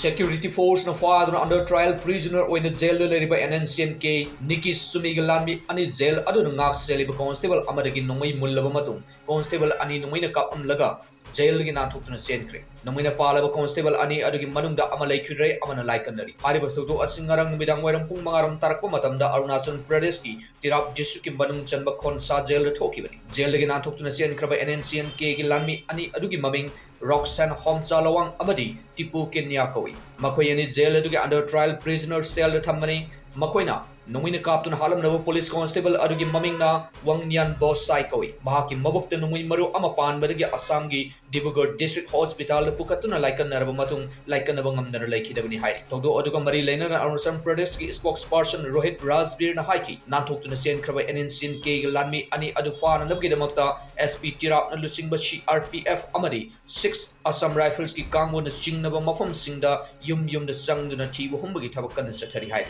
Security force na father under trial prisoner oina jail lo leriba Nscn ke Niki Sumiga Lanmi ani jail adu ngak seliba constable amadagi Nongmei mullaba matung constable ani Nongmei na kapam laga jail gi Nanthoktuna Chenkhre Nongmei na palaba constable ani adugi manungda ama laikhidre amana laikanari hariba sudu asingarang midang wairam pung mangaram tarakpa matamda Arunachal Pradesh ki Tirap district ki manung chanba khonsa jail thokibani jail gi Nanthoktuna Chenkhre ba Nscn ke gi Lanmi ani adugi maming Roxanne Homchalawang amadi Tipu Kenya kawi makhoi ani jail adugi under trial prisoner cell thammani makoina Nongmei kaptuna Hatlamle police constable adugi mamingna Wangnyan Bosai kawi mahaki mabukta Nongmei maru ama panbadagi Assam gi Dibrugarh district hospital pukatuna laikan naraba matung laikan nabang ngamdana laikhidabani hai togdo aduga mari lainana Arunachal Pradesh ki spokesperson Rohit Rajbir na haiki Nanthoktuna Chenkhre Nscn ke Lanmi ani adu fana nabgidamakta SP Tirap na lusingba CRPF amadi 6 Assam Rifles ki kangmo na chingnaba mafam singda yum da sangduna thibu humbagi thabak kan chathari hai